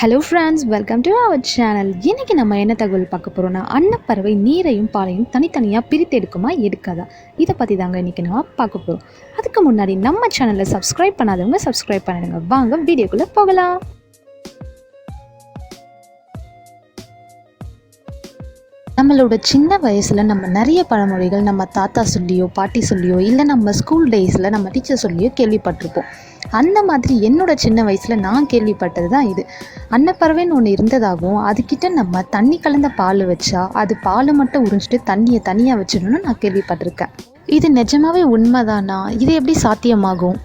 Hello friends, welcome to our channel. இன்றைக்கி நம்ம என்ன தகவல் பார்க்க போகிறோன்னா, அன்னப்பறவை நீரையும் பாலையும் தனித்தனியாக பிரித்து எடுக்குமா எடுக்காதா, இதை பற்றி தாங்க இன்றைக்கி நம்ம பார்க்க போகிறோம். அதுக்கு முன்னாடி நம்ம சேனலில் சப்ஸ்கிரைப் பண்ணாதவங்க சப்ஸ்கிரைப் பண்ணிடுங்க. வாங்க வீடியோக்குள்ளே போகலாம். நம்மளோட சின்ன வயசில் நம்ம நிறைய பழமொழிகள் நம்ம தாத்தா சொல்லியோ பாட்டி சொல்லியோ இல்லை நம்ம ஸ்கூல் டேஸில் நம்ம டீச்சர் சொல்லியோ கேள்விப்பட்டிருப்போம். அந்த மாதிரி என்னோட சின்ன வயசில் நான் கேள்விப்பட்டது தான் இது. அன்னப்பறவைன்னு ஒன்று இருந்ததாகவும் அதுக்கிட்ட நம்ம தண்ணி கலந்த பால் வச்சா அது பாலை மட்டும் உறிஞ்சிட்டு தண்ணியை தனியாக வச்சிடணும்னு நான் கேள்விப்பட்டிருக்கேன். இது நிஜமாவே உண்மைதானா? இது எப்படி சாத்தியமாகும்?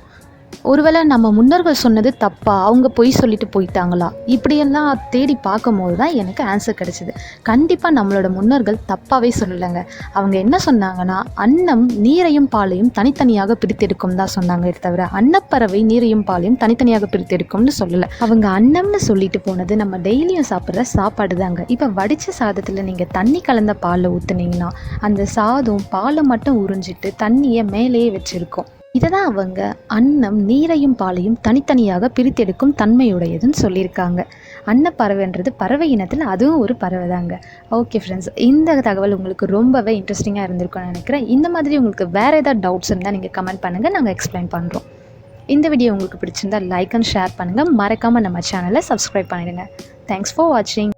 ஒருவேளை நம்ம முன்னோர்கள் சொன்னது தப்பா, அவங்க பொய் சொல்லிட்டு போயிட்டாங்களா? இப்படியெல்லாம் தேடி பார்க்கும் போது தான் எனக்கு ஆன்சர் கிடைச்சிது. கண்டிப்பாக நம்மளோட முன்னோர்கள் தப்பாகவே சொல்லலைங்க. அவங்க என்ன சொன்னாங்கன்னா, அன்னம் நீரையும் பாலையும் தனித்தனியாக பிரித்தெடுக்கும் தான் சொன்னாங்க. தவிர அன்னப்பறவை நீரையும் பாலையும் தனித்தனியாக பிரித்தெடுக்கும்னு சொல்லலை. அவங்க அன்னம்னு சொல்லிட்டு போனது நம்ம டெய்லியும் சாப்பிட்ற சாப்பாடு தாங்க. இப்போ வடித்த சாதத்தில் நீங்கள் தண்ணி கலந்த பாலை ஊற்றுனீங்கன்னா அந்த சாதம் பாலை மட்டும் உறிஞ்சிட்டு தண்ணியை மேலேயே வச்சுருக்கோம். இதை தான் அவங்க அன்னம் நீரையும் பாலையும் தனித்தனியாக பிரித்தெடுக்கும் தன்மையுடையதுன்னு சொல்லியிருக்காங்க. அன்னப்பறவைன்றது பறவை இனத்தில் அதுவும் ஒரு பறவை தாங்க. ஓகே ஃப்ரெண்ட்ஸ், இந்த தகவல் உங்களுக்கு ரொம்பவே இன்ட்ரெஸ்டிங்காக இருந்திருக்கும்னு நினைக்கிறேன். இந்த மாதிரி உங்களுக்கு வேறு ஏதாவது டவுட்ஸ் இருந்தால் நீங்கள் கமெண்ட் பண்ணுங்கள், நாங்கள் எக்ஸ்பிளைன் பண்ணுறோம். இந்த வீடியோ உங்களுக்கு பிடிச்சிருந்தால் லைக் அண்ட் ஷேர் பண்ணுங்கள். மறக்காமல் நம்ம சேனலை சப்ஸ்கிரைப் பண்ணிடுங்க. தேங்க்ஸ் ஃபார் வாட்சிங்.